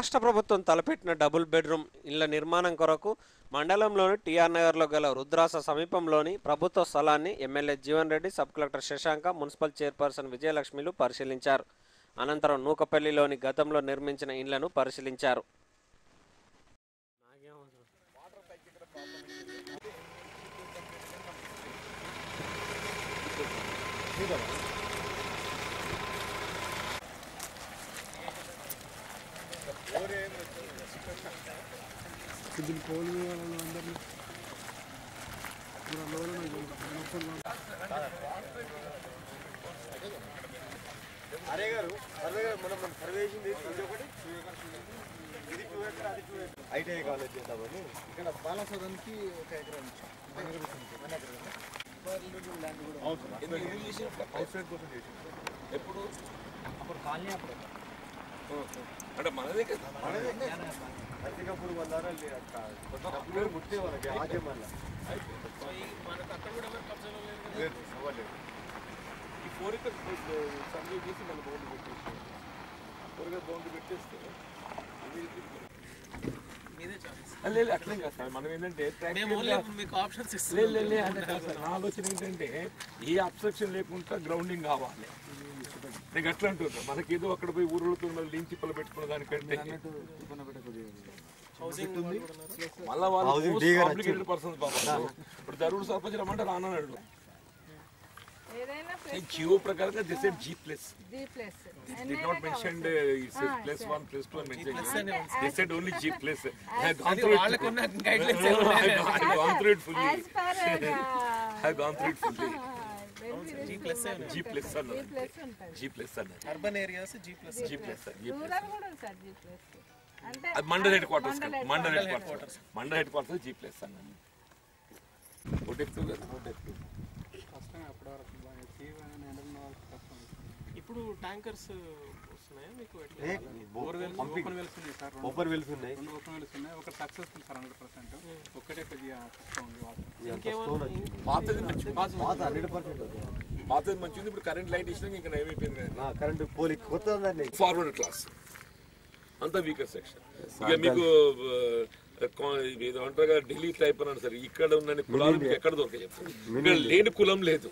రాష్ట్ర ప్రభుత్వం తలపెట్టిన డబుల్ బెడ్రూమ్ ఇళ్ల నిర్మాణం కొరకు మండలంలోని టీఆర్ నగర్లో గల రుద్రాస సమీపంలోని ప్రభుత్వ స్థలాన్ని MLA Jeevan Reddy, sub collector Shashanka, municipal chairperson విజయలక్ష్మిలు పరిశీలించారు. అనంతరం నూకపల్లిలోని గతంలో నిర్మించిన ఇళ్లను పరిశీలించారు. అరే గారు మనం సర్వే చేసింది ఒకటి ఐటీఐ కాలేజ్ చేద్దామని ఇక్కడ బాలసదన్కి 1 ఎకరం ఎప్పుడు అప్పుడు కాలనీ అప్పుడు అంటే మనదే కదా అతికప్పుడు వల్లారా లేదు ముట్టే వాళ్ళకి ఆజే మళ్ళీ మనకు అక్కడ కూడా లేదు అవ్వలేదు. ఈ 4 ఎకర్స్ సర్వే చేసి మన బౌండరీ పెట్టేసి 4 ఎకర్ బౌండరీ పెట్టేస్తే లేదు అట్లేం కాదు సార్. మనం ఏంటంటే నా ఆలోచన ఏంటంటే ఏ అబ్స్ట్రక్షన్ లేకుండా గ్రౌండింగ్ కావాలి. నీకు అట్లా అంటున్నా మనకేదో అక్కడ పోయి ఊర్లతో లింక్ తిప్పలు పెట్టుకున్న దానికంటే మళ్ళీ వాళ్ళు కాంప్లికేటెడ్ పర్సన్స్ బాబా. ఇప్పుడు దరువుడు సర్పంచ్ రమ్మంటే రానన్నాడు. జియో ప్రకారంగా this is G+. Did not mention it says +1, +2 and mentioned. They said only G+. I have gone through it. I have gone through it fully. I have gone through it fully. G+ అన్నారు. Urban areas G+. Mandal head quarters mandal head quarters G+ అన్నారు. ఇప్పుడు tankers వస్తున్నాయా మీకు? Open wells ఉన్నాయి, 2 open wells ఉన్నాయి. ఒకటి successful sir 100%. ఒకటే కొద్దిగా పాతది మంచిది. ఇప్పుడు కరెంట్ లైట్ ఇచ్చినా ఇంకా ఏమైపోయింది కరెంట్ పోలి కొత్త ఫార్వర్డ్ క్లాస్ అంతా వీకర్ సెక్షన్. ఇక మీకు ఏదో అంటారు కదా ఢిల్లీ టైప్ అన్నాడు సార్. ఇక్కడ ఉన్న కులాలు మీకు ఎక్కడ దొరకాయి? ఇక్కడ లేని కులం లేదు.